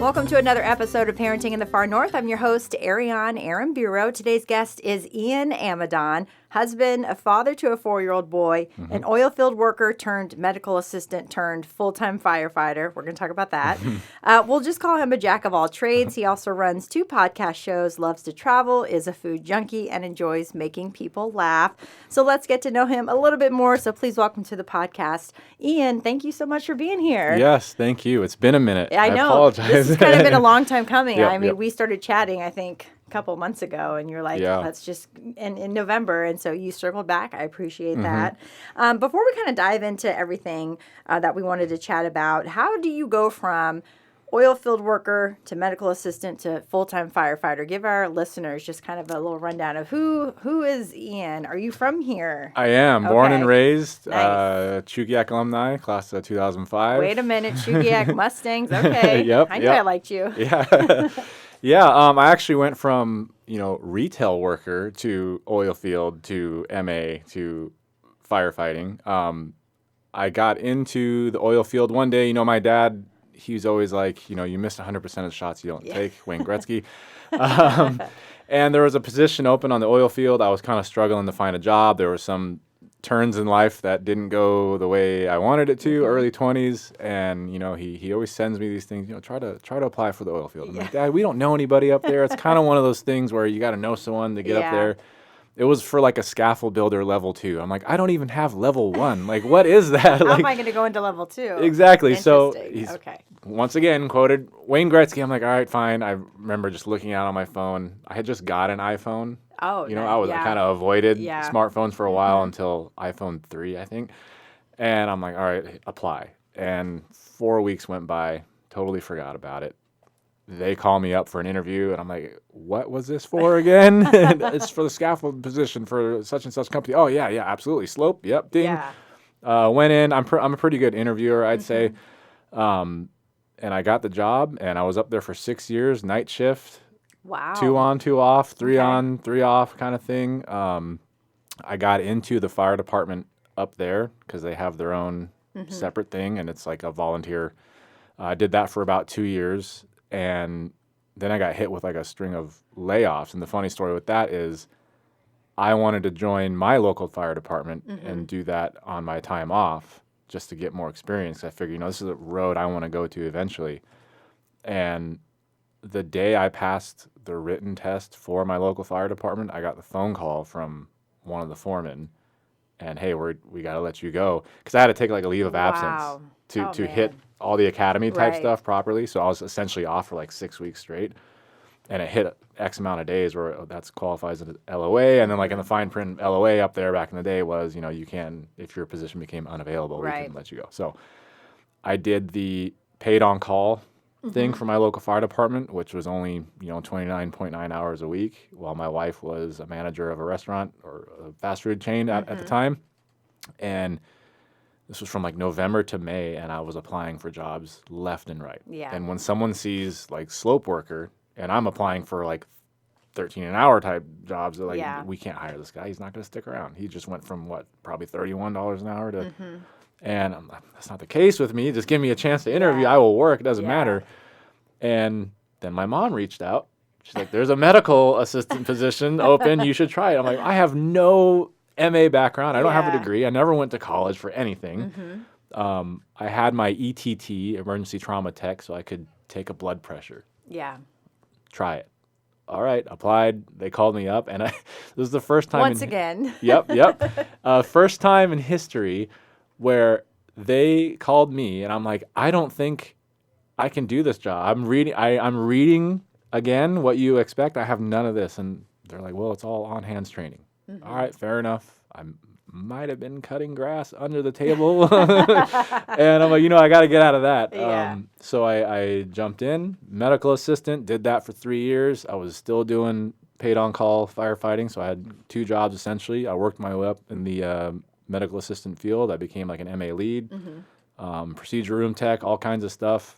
Welcome to another episode of Parenting in the Far North. I'm your host, Ariane Bureau. Today's guest is Ian Amidon, husband, a father to a 4-year-old boy, an oil field worker turned medical assistant turned full-time firefighter. We're going to talk about that. We'll just call him a jack of all trades. He also runs 2 podcast shows, loves to travel, is a food junkie, and enjoys making people laugh. So let's get to know him a little bit more. So please welcome to the podcast. Ian, thank you so much for being here. Yes, thank you. It's been a minute. I know. Apologize. This has kind of been a long time coming. Yep. We started chatting, I think, a couple months ago, and you're like, let's just, in November, and so you circled back. I appreciate that. Before we kind of dive into everything that we wanted to chat about, how do you go from oil field worker to medical assistant to full-time firefighter? Give our listeners just kind of a little rundown of who is Ian. Are you from here? I am. Born and raised, Nice. Chugiak alumni, class of 2005. Wait a minute, Chugiak Mustangs. Okay. Yep. I knew I liked you. Yeah. Yeah, I actually went from, retail worker to oil field to MA to firefighting. I got into the oil field one day. My dad, he's always like, you missed 100% of the shots you don't take, Wayne Gretzky. And there was a position open on the oil field. I was kind of struggling to find a job. There were some turns in life that didn't go the way I wanted it to, early 20s. And, he always sends me these things, try to apply for the oil field. I'm like, Dad, we don't know anybody up there. It's kind of one of those things where you got to know someone to get up there. It was for like a scaffold builder level 2. I'm like, I don't even have level 1. Like, what is that? How am I going to go into level 2? Exactly. So he's okay. Once again quoted Wayne Gretzky. I'm like, all right, fine. I remember just looking out on my phone. I had just got an iPhone. Oh, I kind of avoided smartphones for a while until iPhone 3, I think. And I'm like, all right, apply. And 4 weeks went by, totally forgot about it. They call me up for an interview, and I'm like, what was this for again? It's for the scaffold position for such and such company. Oh, yeah, absolutely. Slope, yep, ding. Yeah. Went in. I'm a pretty good interviewer, I'd say. And I got the job, and I was up there for 6 years, night shift. Wow. 2 on, 2 off, 3 on, 3 off kind of thing. I got into the fire department up there because they have their own separate thing, and it's like a volunteer. I did that for about 2 years. And then I got hit with like a string of layoffs. And the funny story with that is I wanted to join my local fire department and do that on my time off just to get more experience. I figured, this is a road I want to go to eventually. And the day I passed the written test for my local fire department, I got the phone call from one of the foremen. And, hey, we got to let you go. Because I had to take like a leave of absence to hit all the academy type stuff properly. So I was essentially off for like 6 weeks straight. And it hit X amount of days where that's qualifies as LOA. And then like in the fine print, LOA up there back in the day was, you can, if your position became unavailable, we can let you go. So I did the paid on call thing for my local fire department, which was only, 29.9 hours a week, while my wife was a manager of a restaurant or a fast food chain at the time. And this was from like November to May, and I was applying for jobs left and right. Yeah. And when someone sees like slope worker, and I'm applying for like 13 an hour type jobs, they're like, we can't hire this guy. He's not going to stick around. He just went from probably $31 an hour to, and I'm like, that's not the case with me. Just give me a chance to interview. I will work. It doesn't matter. And then my mom reached out. She's like, there's a medical assistant position open. You should try it. I'm like, I have no MA background. I don't have a degree. I never went to college for anything. I had my ETT, emergency trauma tech, so I could take a blood pressure. Yeah. Try it. All right, applied. They called me up, and this was the first time. Once again. Yep. First time in history where they called me, and I'm like, I don't think I can do this job. I'm reading again what you expect. I have none of this, and they're like, well, it's all on hands training. All right, fair enough. I might have been cutting grass under the table. And I'm like, I got to get out of that. Yeah. So I jumped in, medical assistant, did that for 3 years. I was still doing paid on call firefighting. So I had 2 jobs essentially. I worked my way up in the medical assistant field. I became like an MA lead, procedure room tech, all kinds of stuff.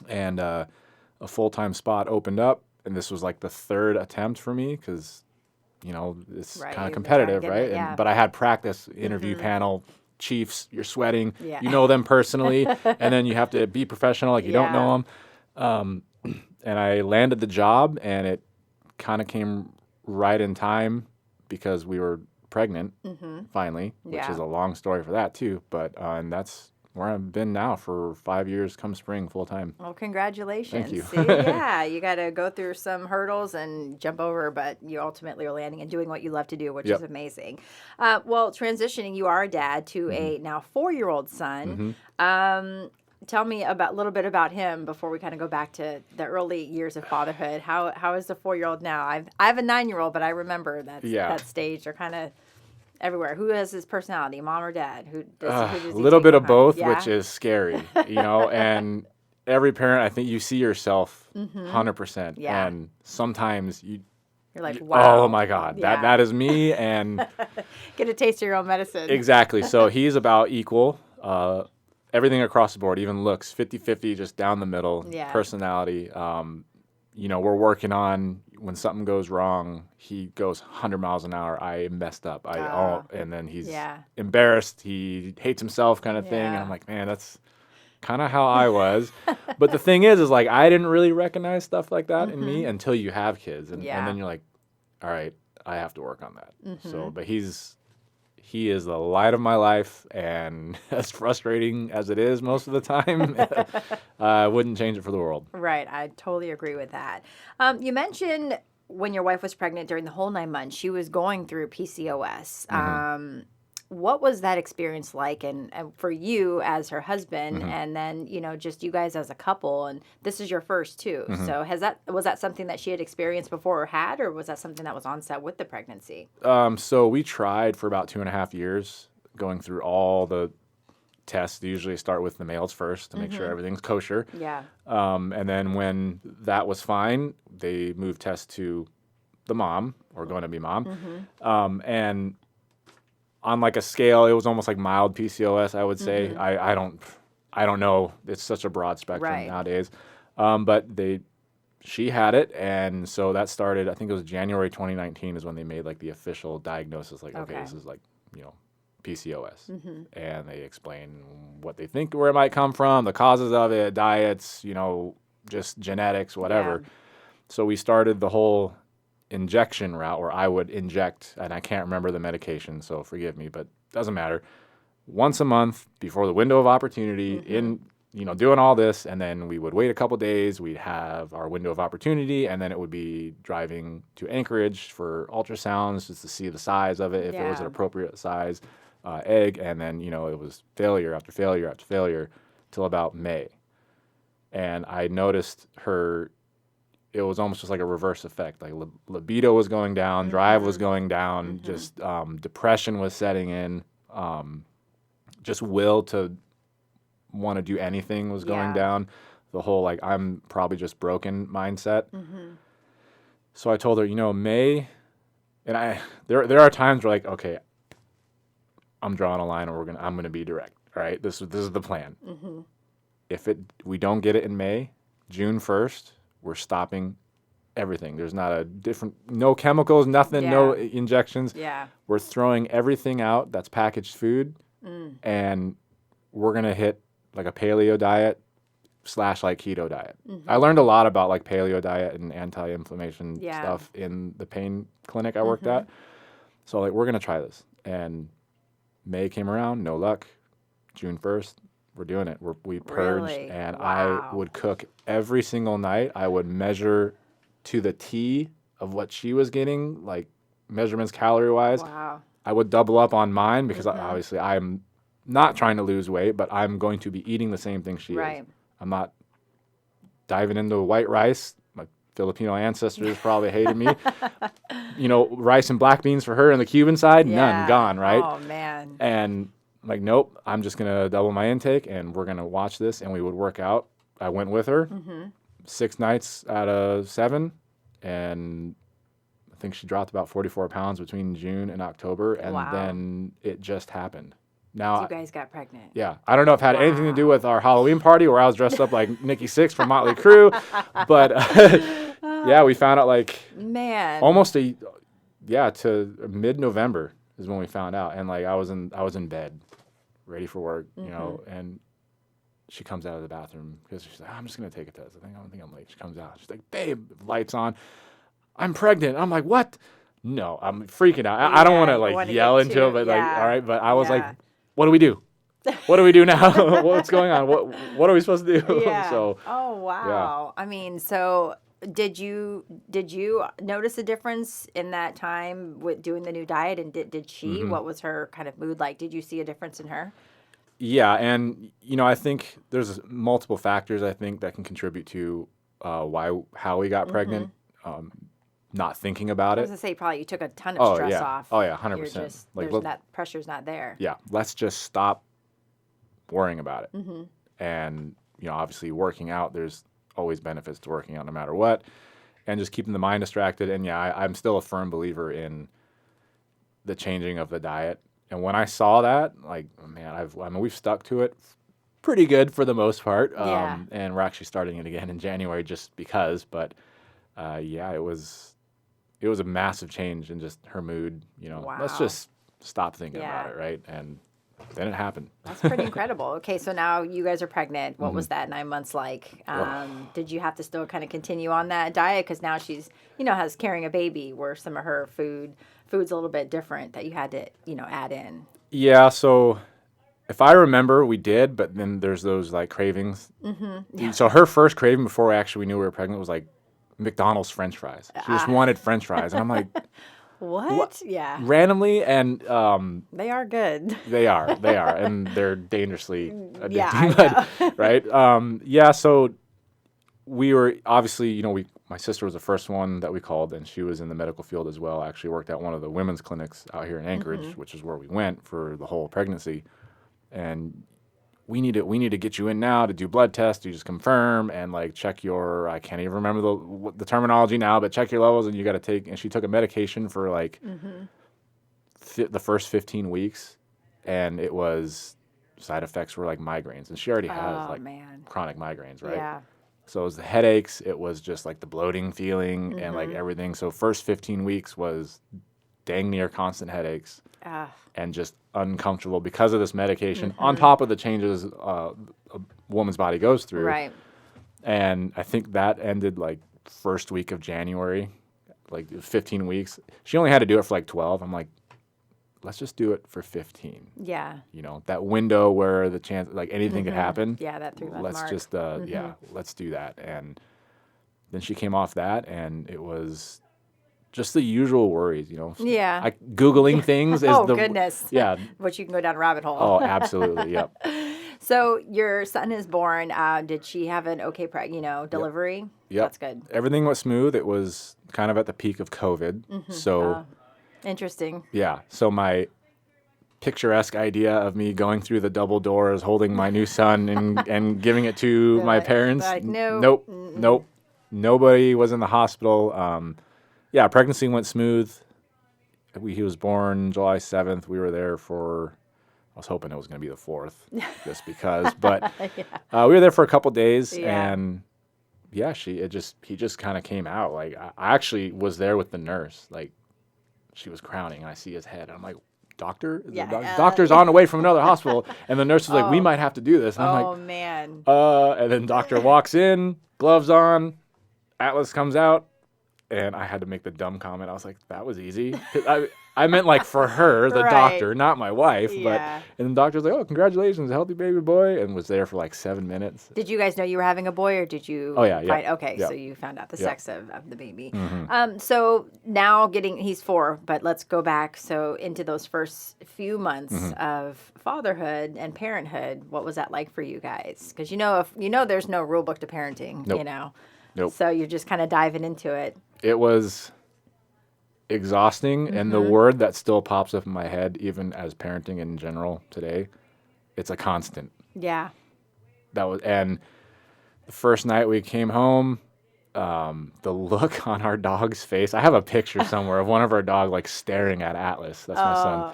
And a full-time spot opened up. And this was like the 3rd attempt for me because it's kind of competitive, right? But I had practice, interview panel, chiefs, you're sweating, you know them personally, and then you have to be professional like you don't know them. And I landed the job, and it kind of came right in time because we were pregnant finally, which is a long story for that too. But and that's where I've been now for 5 years come spring full time. Well, congratulations. Thank you. See, yeah, you got to go through some hurdles and jump over, but you ultimately are landing and doing what you love to do, which is amazing. Well, transitioning, you are a dad to a now 4-year-old son. Tell me a little bit about him before we kind of go back to the early years of fatherhood. How is the 4-year-old now? I have a 9-year-old, but I remember that stage. They're kind of everywhere. Who has his personality, mom or dad? Who does he A little take bit of behind? both, Yeah? which is scary, and every parent, I think you see yourself 100%. Yeah. And sometimes You're like, wow. oh my God, Yeah. that is me. And Get a taste of your own medicine. exactly. So he's about equal, everything across the board, even looks 50-50, just down the middle, personality. We're working on when something goes wrong, he goes 100 miles an hour. I messed up. And then he's embarrassed. He hates himself kind of thing. And I'm like, man, that's kind of how I was. But the thing is like, I didn't really recognize stuff like that in me until you have kids. And then you're like, all right, I have to work on that. So, but he is the light of my life, and as frustrating as it is most of the time, I wouldn't change it for the world. Right. I totally agree with that. You mentioned when your wife was pregnant during the whole 9 months, she was going through PCOS. What was that experience like? And for you as her husband, and then, just you guys as a couple, and this is your first too. So was that something that she had experienced before or had, or was that something that was onset with the pregnancy? So we tried for about 2.5 years going through all the tests. They usually start with the males first to make sure everything's kosher. Yeah. And then when that was fine, they moved tests to the mom, or going to be mom. And on like a scale, it was almost like mild PCOS, I would say. I don't know. It's such a broad spectrum nowadays. But she had it, and so that started, I think it was January 2019 is when they made like the official diagnosis, like, okay, this is like, PCOS. And they explain what they think, where it might come from, the causes of it, diets, just genetics, whatever. Yeah. So we started the whole injection route where I would inject, and I can't remember the medication, so forgive me, but doesn't matter. Once a month before the window of opportunity doing all this, and then we would wait a couple days, we'd have our window of opportunity, and then it would be driving to Anchorage for ultrasounds just to see the size of it, if it was an appropriate size egg, and then, it was failure after failure after failure till about May. And I noticed it was almost just like a reverse effect. Like libido was going down, drive was going down, just depression was setting in, just will to want to do anything was going down. The whole like I'm probably just broken mindset. So I told her, May, and there are times where like, okay, I'm drawing a line, and I'm gonna be direct. All right, this is the plan. If we don't get it in May, June 1st. We're stopping everything. There's no chemicals, nothing, no injections. Yeah. We're throwing everything out that's packaged food, and we're going to hit like a paleo diet / like keto diet. I learned a lot about like paleo diet and anti-inflammation stuff in the pain clinic I worked at. So like, we're going to try this. And May came around, no luck. June 1st. We're doing it. We purged, and I would cook every single night. I would measure to the T of what she was getting, like measurements calorie-wise. Wow. I would double up on mine because obviously I'm not trying to lose weight, but I'm going to be eating the same thing she is. I'm not diving into white rice. My Filipino ancestors probably hated me. Rice and black beans for her on the Cuban side, none, gone, right? Oh, man. And like, nope, I'm just going to double my intake, and we're going to watch this, and we would work out. I went with her 6 nights out of 7, and I think she dropped about 44 pounds between June and October, and then it just happened. Now, you guys got pregnant. Yeah. I don't know if it had anything to do with our Halloween party where I was dressed up like Nikki Sixx from Motley Crue, but we found out like almost to mid-November is when we found out, and like I was in bed, ready for work, and she comes out of the bathroom because she's like, I'm just going to take a test. I don't think I'm late. She comes out. She's like, babe, lights on. I'm pregnant. I'm like, what? No, I'm freaking out. I don't want to like yell into it, but like, all right. But I was like, what do we do? What do we do now? What's going on? What are we supposed to do? Yeah. So, oh, wow. Yeah. I mean, so did you notice a difference in that time with doing the new diet? And did she, what was her kind of mood like? Did you see a difference in her? Yeah. And, I think there's multiple factors, I think, that can contribute to how we got pregnant. Not thinking about it. I was going to say, probably you took a ton of stress off. Oh, yeah, 100%. That pressure's not there. Yeah, let's just stop worrying about it. And, obviously working out, there's always benefits to working out no matter what. And just keeping the mind distracted. And, I'm still a firm believer in the changing of the diet. And when I saw that, like, man, we've stuck to it pretty good for the most part. And we're actually starting it again in January just because. But, it was a massive change in just her mood. Wow. Let's just stop thinking about it, right? And then it happened. That's pretty incredible. Okay, so now you guys are pregnant. What was that 9 months like? Did you have to still kind of continue on that diet? Because now she's, has carrying a baby where some of her food's a little bit different that you had to, add in. Yeah, so if I remember, we did, but then there's those like cravings. Yeah. So her first craving before we knew we were pregnant was like McDonald's French fries. She just wanted French fries. And I'm like, what? Yeah. Randomly. And they are good. They are. And they're dangerously addicting. Yeah, I know. Right? So we were obviously, my sister was the first one that we called, and she was in the medical field as well. Actually worked at one of the women's clinics out here in Anchorage, which is where we went for the whole pregnancy. And we need to get you in now to do blood tests, to just confirm and like check your, I can't even remember the terminology now, but check your levels, and you got to take, and she took a medication for like the first 15 weeks, and it was, side effects were like migraines, and she already has chronic migraines, right? Yeah. So it was the headaches, it was just like the bloating feeling and like everything. So first 15 weeks was dang near constant headaches. And just uncomfortable because of this medication, on top of the changes a woman's body goes through. Right. And I think that ended like first week of January, like 15 weeks. She only had to do it for like 12. I'm like, let's just do it for 15. Yeah. That window where the chance, like anything could happen. Yeah, that 3 month mark. Let's just, let's do that. And then she came off that, and it was just the usual worries, Yeah. Googling things is goodness. Yeah. Which you can go down a rabbit hole. Oh, absolutely. Yep. So your son is born. Did she have an okay delivery? Yep. That's good. Everything went smooth. It was kind of at the peak of COVID. So interesting. Yeah. So my picturesque idea of me going through the double doors, holding my new son and giving it to my parents. Nope. Nobody was in the hospital. Pregnancy went smooth. He was born July 7th. We were there for, I was hoping it was going to be the 4th just because, but we were there for a couple days and he just kind of came out. Like I actually was there with the nurse. Like she was crowning and I see his head. I'm like, doctor? Doctor's on the way from another hospital. And the nurse was like, we might have to do this. And I'm like, man. And then doctor walks in, gloves on, Atlas comes out. And I had to make the dumb comment. I was like, that was easy. I meant like for her, the doctor, not my wife. Yeah. And the doctor's like, oh, congratulations, healthy baby boy. And was there for like 7 minutes. Did you guys know you were having a boy or did you? Oh, yeah. Okay, so you found out the sex of the baby. So now he's 4, but let's go back. So into those first few months of fatherhood and parenthood, what was that like for you guys? Because there's no rule book to parenting, Nope. So you're just kind of diving into it. It was exhausting, and the word that still pops up in my head, even as parenting in general today, it's a constant. Yeah. And the first night we came home, the look on our dog's face. I have a picture somewhere of one of our dog like staring at Atlas. That's my son,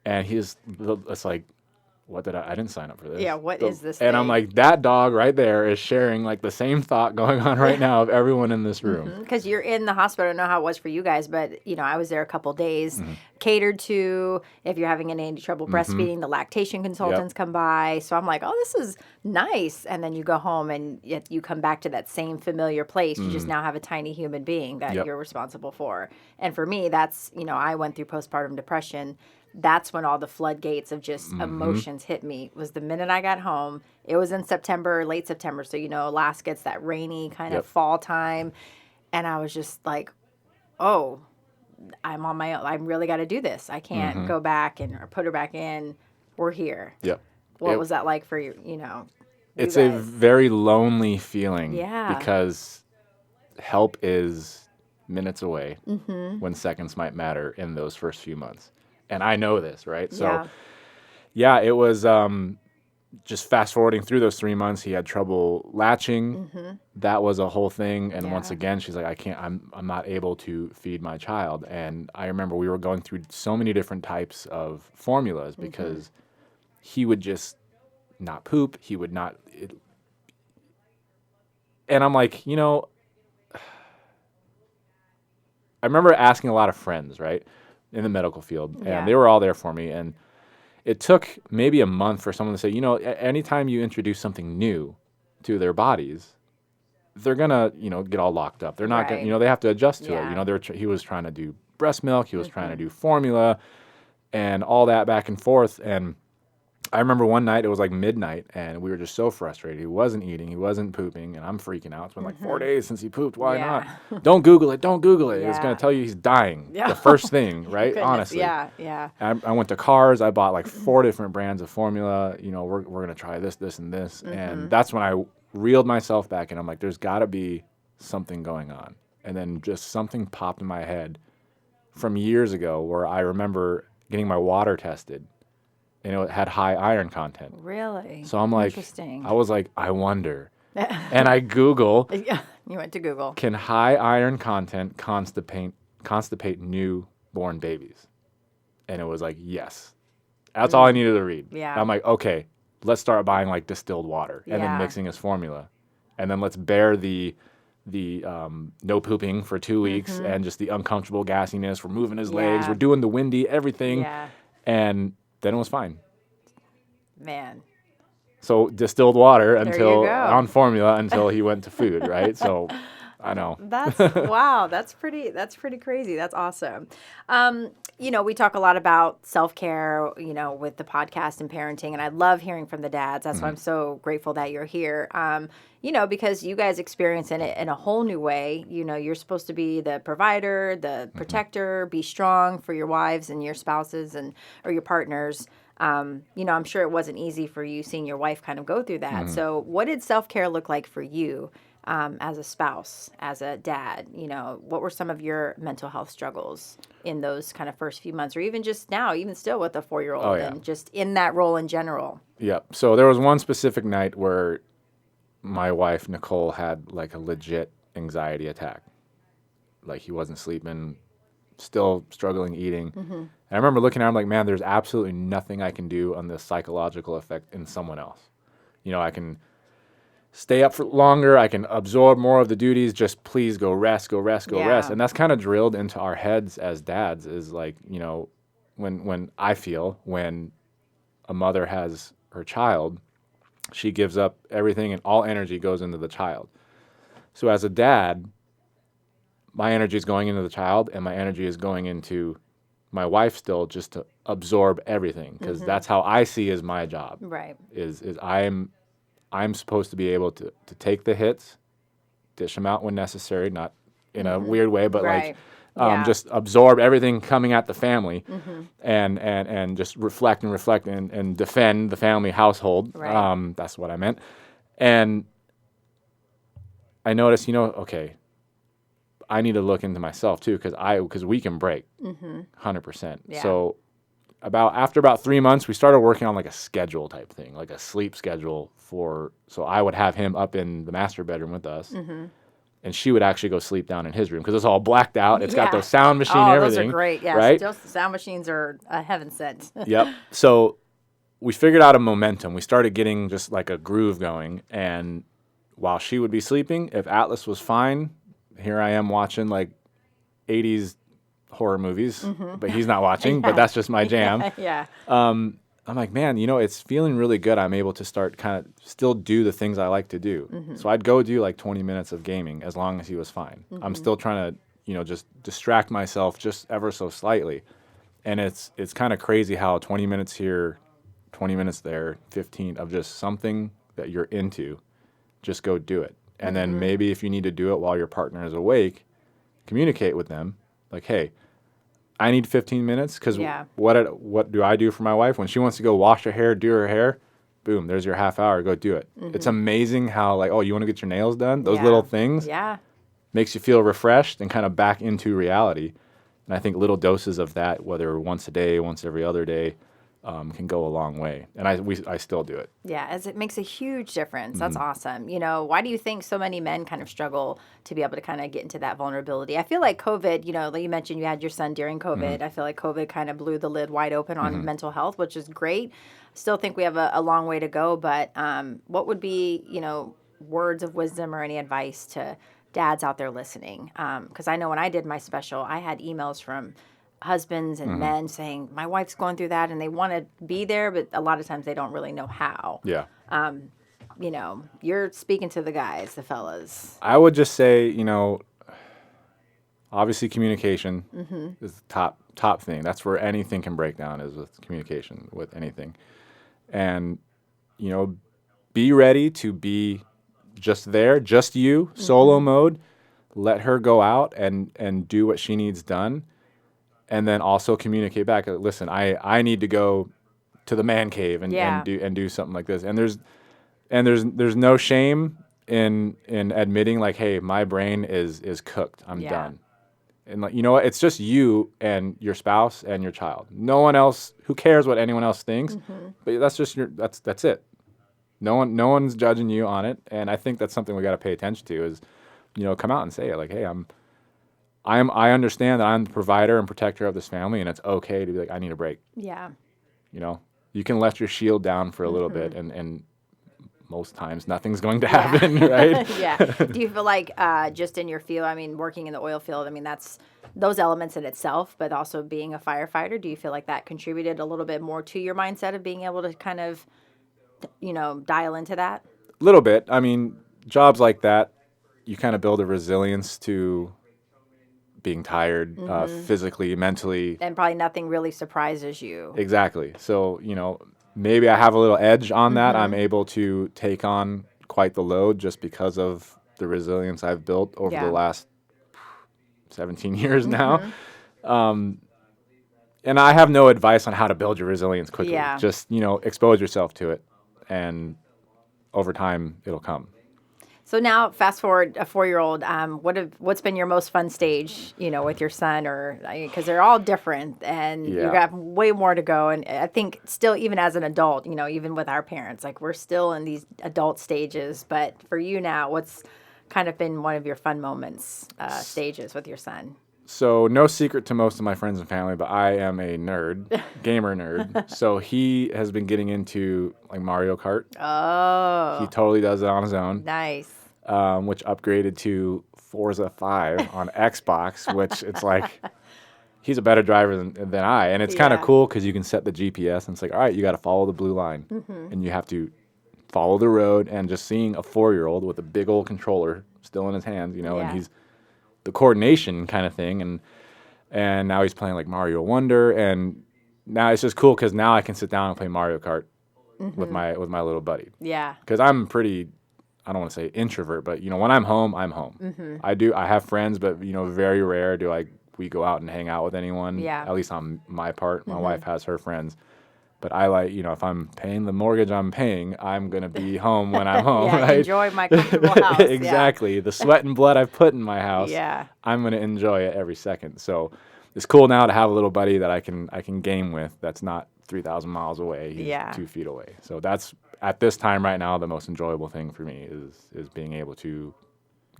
and it's like, what did I didn't sign up for this. Yeah, what is this And thing? I'm like, that dog right there is sharing like the same thought going on right now of everyone in this room. Because you're in the hospital. I don't know how it was for you guys, but, I was there a couple days. catered to. If you're having any trouble breastfeeding, the lactation consultants come by. So I'm like, oh, this is nice. And then you go home and you come back to that same familiar place. You just now have a tiny human being that you're responsible for. And for me, that's, I went through postpartum depression. That's when all the floodgates of just emotions hit me, was the minute I got home. It was in September, late September. So, Alaska, it's that rainy kind of fall time. And I was just like, oh, I'm on my own. I really got to do this. I can't go back or put her back in. We're here. Yep. What was that like for you? It's a very lonely feeling. Yeah. Because help is minutes away when seconds might matter in those first few months. And I know this, right? So, it was just fast forwarding through those 3 months. He had trouble latching. That was a whole thing. And once again, she's like, I'm not able to feed my child. And I remember we were going through so many different types of formulas because he would just not poop. He would not. And I'm like, I remember asking a lot of friends, right, in the medical field, and they were all there for me. And it took maybe a month for someone to say, anytime you introduce something new to their bodies, they're going to, get all locked up. They're not going to, they have to adjust to it. He was trying to do breast milk. He was trying to do formula and all that back and forth. And I remember one night, it was like midnight, and we were just so frustrated. He wasn't eating. He wasn't pooping, and I'm freaking out. It's been like 4 days since he pooped. Why not? Don't Google it. Don't Google it. It's going to tell you he's dying. The first thing, right? Honestly. Yeah. I went to Cars. I bought like 4 different brands of formula. We're going to try this, this, and this. And that's when I reeled myself back, and I'm like, there's got to be something going on. And then just something popped in my head from years ago where I remember getting my water tested. And it had high iron content. Really? So I'm like, interesting. I was like, I wonder. And I Google. You went to Google. Can high iron content constipate newborn babies? And it was like, yes. That's all I needed to read. Yeah. And I'm like, okay, let's start buying like distilled water and then mixing his formula. And then let's bear the no pooping for 2 weeks and just the uncomfortable gassiness. We're moving his legs. We're doing the windy, everything. Yeah. And then it was fine. Man. So distilled water on formula until he went to food, right? So I know. Wow. That's pretty crazy. That's awesome. We talk a lot about self-care, with the podcast and parenting, and I love hearing from the dads. That's why I'm so grateful that you're here. Because you guys experience it in a whole new way. You're supposed to be the provider, the protector, be strong for your wives and your spouses or your partners. I'm sure it wasn't easy for you seeing your wife kind of go through that. So what did self-care look like for you as a spouse, as a dad? What were some of your mental health struggles in those kind of first few months, or even just now, even still with a 4-year-old and just in that role in general? Yeah. So there was one specific night where my wife, Nicole, had like a legit anxiety attack. Like he wasn't sleeping, still struggling eating. And I remember looking at him like, man, there's absolutely nothing I can do on this psychological effect in someone else. I can stay up for longer. I can absorb more of the duties. Just please go rest, go rest, go rest. And that's kind of drilled into our heads as dads is like, when a mother has her child, she gives up everything and all energy goes into the child. So as a dad, my energy is going into the child and my energy is going into my wife still just to absorb everything because that's how I see as my job. Right. Is I'm supposed to be able to take the hits, dish them out when necessary, not in a weird way, but just absorb everything coming at the family and just reflect and defend the family household. Right. That's what I meant. And I noticed, okay, I need to look into myself too because we can break 100%. Yeah. So after about 3 months, we started working on like a schedule type thing, like a sleep schedule so I would have him up in the master bedroom with us. And she would actually go sleep down in his room because it's all blacked out. It's got those sound machine and everything. Those are great. Yeah, right? Those sound machines are a heaven sent. Yep. So we figured out a momentum. We started getting just like a groove going. And while she would be sleeping, if Atlas was fine, here I am watching like 80s horror movies, but he's not watching, but that's just my jam. Yeah. I'm like, man, it's feeling really good. I'm able to start kind of still do the things I like to do. So I'd go do like 20 minutes of gaming as long as he was fine. I'm still trying to, just distract myself just ever so slightly. And it's kind of crazy how 20 minutes here, 20 minutes there, 15 of just something that you're into, just go do it. And then maybe if you need to do it while your partner is awake, communicate with them like, hey, I need 15 minutes because what do I do for my wife? When she wants to go wash her hair, do her hair, boom, there's your half hour, go do it. It's amazing how like, oh, you want to get your nails done? Those little things makes you feel refreshed and kind of back into reality. And I think little doses of that, whether once a day, once every other day, can go a long way. And I still do it. Yeah, as it makes a huge difference. That's awesome. Why do you think so many men kind of struggle to be able to kind of get into that vulnerability? I feel like COVID, like you mentioned, you had your son during COVID. I feel like COVID kind of blew the lid wide open on mental health, which is great. Still think we have a long way to go, but what would be, words of wisdom or any advice to dads out there listening? Because I know when I did my special, I had emails from husbands and men saying, my wife's going through that and they want to be there, but a lot of times they don't really know how. Yeah. You're speaking to the guys, the fellas. I would just say, obviously communication is the top thing. That's where anything can break down, is with communication with anything. And, be ready to be just there, just you, solo mode. Let her go out and do what she needs done. And then also communicate back. Listen, I need to go to the man cave and do something like this. And there's no shame in admitting like, hey, my brain is cooked. I'm done. And like, you know what? It's just you and your spouse and your child. No one else. Who cares what anyone else thinks? But that's just that's it. No one's judging you on it. And I think that's something we got to pay attention to. Is come out and say it like, hey, I understand that I'm the provider and protector of this family, and it's okay to be like, I need a break. Yeah. You can let your shield down for a little bit, and most times nothing's going to happen, right? Yeah. Do you feel like just in your field, working in the oil field, that's those elements in itself, but also being a firefighter, do you feel like that contributed a little bit more to your mindset of being able to kind of, dial into that? A little bit. Jobs like that, you kind of build a resilience to being tired physically, mentally. And probably nothing really surprises you. Exactly. So, maybe I have a little edge on that. I'm able to take on quite the load just because of the resilience I've built over the last 17 years now. And I have no advice on how to build your resilience quickly. Yeah. Just, expose yourself to it, and over time it'll come. So now, fast forward a 4-year-old. What's been your most fun stage, with your son, or because they're all different, and you got way more to go. And I think still, even as an adult, even with our parents, like we're still in these adult stages. But for you now, what's kind of been one of your fun moments, stages with your son? So no secret to most of my friends and family, but I am a nerd, gamer nerd. So he has been getting into like Mario Kart. Oh. He totally does it on his own. Nice. Which upgraded to Forza 5 on Xbox, which it's like he's a better driver than I. And it's kind of cool because you can set the GPS and it's like, all right, you got to follow the blue line. And you have to follow the road. And just seeing a 4-year-old with a big old controller still in his hands, and he's the coordination kind of thing. And now he's playing like Mario Wonder. And now it's just cool because now I can sit down and play Mario Kart with my little buddy. Yeah. Because I'm pretty... I don't want to say introvert, but when I'm home, I'm home. I have friends, but very rare do we go out and hang out with anyone. Yeah. At least on my part. My wife has her friends, but I like if I'm paying the mortgage I'm paying, I'm gonna be home when I'm home. Right? Enjoy my comfortable house. Exactly. The sweat and blood I've put in my house. Yeah. I'm gonna enjoy it every second. So it's cool now to have a little buddy that I can game with. That's not 3,000 miles away. He's 2 feet away. So that's, at this time right now, the most enjoyable thing for me is being able to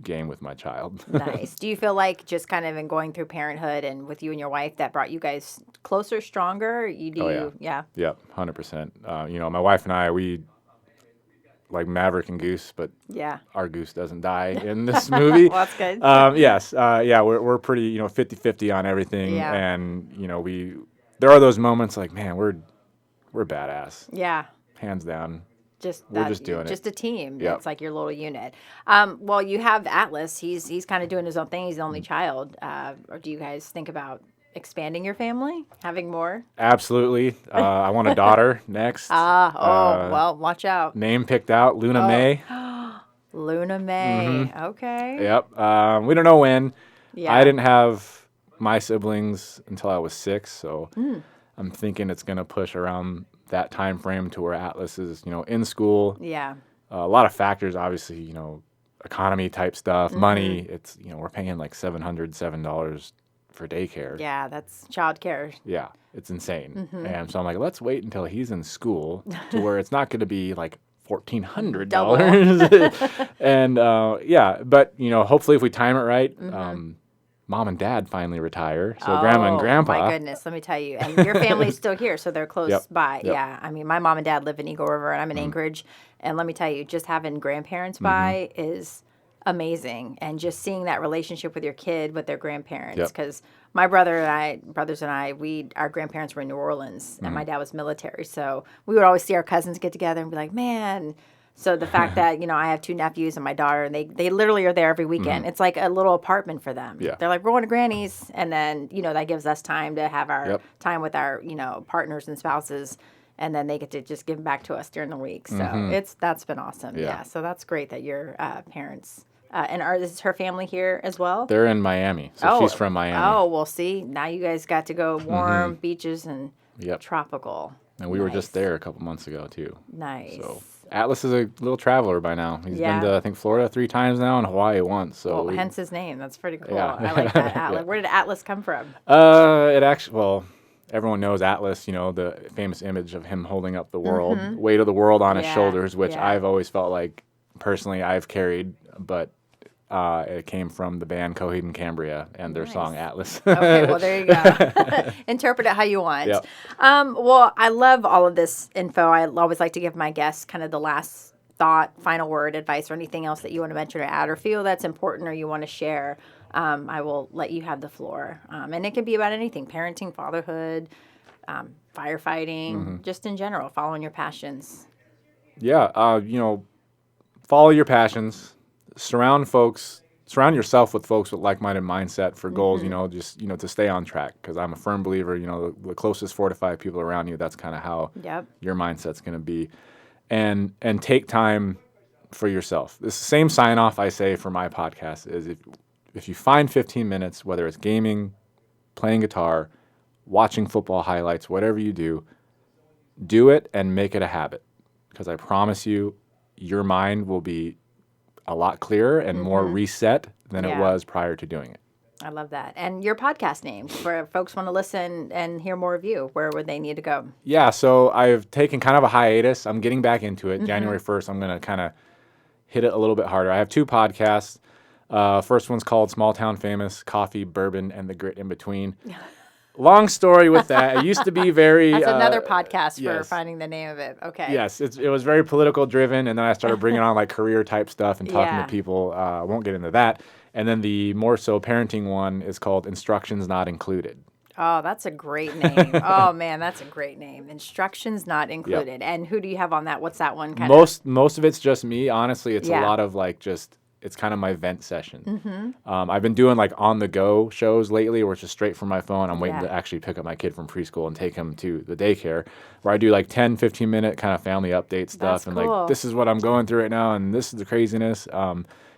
game with my child. Nice. Do you feel like just kind of in going through parenthood and with you and your wife that brought you guys closer, stronger? Yeah. Yep, 100%. My wife and I, we like Maverick and Goose, but Yeah. our goose doesn't die in this movie. Well, that's good. Yes. Yeah, we're pretty, 50-50 on everything. Yeah. And, there are those moments like, man, we're badass. Yeah. Hands down. We're just doing it. Just a team. Yep. It's like your little unit. Well, you have Atlas. He's kind of doing his own thing. He's the only child. Or do you guys think about expanding your family, having more? Absolutely. I want a daughter next. Well, watch out. Name picked out, Luna May. Luna May. Okay. Yep. We don't know when. Yeah. I didn't have my siblings until I was 6, so I'm thinking it's going to push around that time frame to where Atlas is, in school. Yeah. A lot of factors, obviously, economy type stuff, money. It's, we're paying like $707 for daycare. Yeah, that's childcare. Yeah, it's insane. And so I'm like, let's wait until he's in school to where it's not going to be like $1,400. And but hopefully if we time it right, mom and dad finally retire. So grandma and grandpa. My goodness, let me tell you. And your family's still here, so they're close by. Yep. Yeah. I mean, my mom and dad live in Eagle River, and I'm in Anchorage. And let me tell you, just having grandparents by is amazing. And just seeing that relationship with your kid, with their grandparents. Because my brothers and I, our grandparents were in New Orleans, and my dad was military. So we would always see our cousins get together and be like, man. So the fact that, I have 2 nephews and my daughter, and they literally are there every weekend. It's like a little apartment for them. Yeah. They're like, we're going to Granny's. And then, that gives us time to have our time with our, partners and spouses. And then they get to just give back to us during the week. So that's been awesome. Yeah. So that's great that your parents, is her family here as well? They're in Miami. So she's from Miami. Oh, well, see, now you guys got to go warm beaches and tropical. And we were just there a couple months ago, too. Nice. So Atlas is a little traveler by now. He's been to, I think, Florida 3 times now and Hawaii once. So hence his name. That's pretty cool. Yeah. I like that, Atlas. Where did Atlas come from? Everyone knows Atlas, the famous image of him holding up the world, weight of the world on his shoulders, which I've always felt like, personally, I've carried, but it came from the band Coheed and Cambria and their song Atlas. Okay, well, there you go. Interpret it how you want. Yep. Well, I love all of this info. I always like to give my guests kind of the last thought, final word, advice, or anything else that you want to mention or add or feel that's important or you want to share. I will let you have the floor. And it can be about anything, parenting, fatherhood, firefighting, just in general, following your passions. Yeah, follow your passions. Surround yourself with folks with like-minded mindset for goals, just, to stay on track. Because I'm a firm believer, the closest 4 to 5 people around you, that's kind of how your mindset's going to be. And take time for yourself. It's the same sign-off I say for my podcast is if you find 15 minutes, whether it's gaming, playing guitar, watching football highlights, whatever you do it and make it a habit. Because I promise you, your mind will be a lot clearer and more reset than it was prior to doing it. I love that. And your podcast name, where folks want to listen and hear more of you, where would they need to go? Yeah, so I've taken kind of a hiatus. I'm getting back into it. January 1st, I'm going to kind of hit it a little bit harder. I have 2 podcasts. First one's called Small Town Famous, Coffee, Bourbon, and the Grit in Between. Long story with that. It used to be very... That's another podcast for finding the name of it. Okay. Yes, it was very political driven, and then I started bringing on like career type stuff and talking to people. I won't get into that. And then the more so parenting one is called Instructions Not Included. Oh, that's a great name. Oh, man, that's a great name. Instructions Not Included. And who do you have on that? What's that one kind of? Most of it's just me. Honestly, it's a lot of like just... It's kind of my vent session. I've been doing like on-the-go shows lately where it's just straight from my phone. I'm waiting to actually pick up my kid from preschool and take him to the daycare, where I do like 10, 15-minute kind of family update stuff. That's and cool. Like, this is what I'm going through right now, and this is the craziness.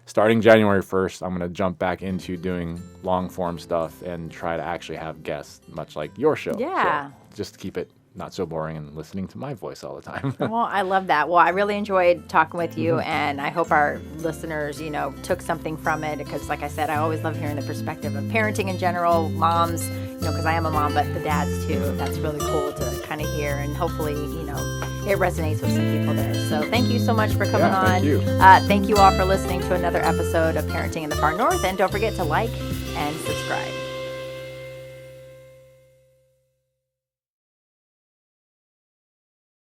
Starting January 1st, I'm going to jump back into doing long-form stuff and try to actually have guests, much like your show. Yeah. So just to keep it not so boring and listening to my voice all the time. Well, I love that. Well, I really enjoyed talking with you, and I hope our listeners, took something from it, because like I said, I always love hearing the perspective of parenting in general, moms, because I am a mom, but the dads too. That's really cool to kind of hear, and hopefully, it resonates with some people there. So thank you so much for coming on. Thank you. Thank you all for listening to another episode of Parenting in the Far North, and don't forget to like and subscribe.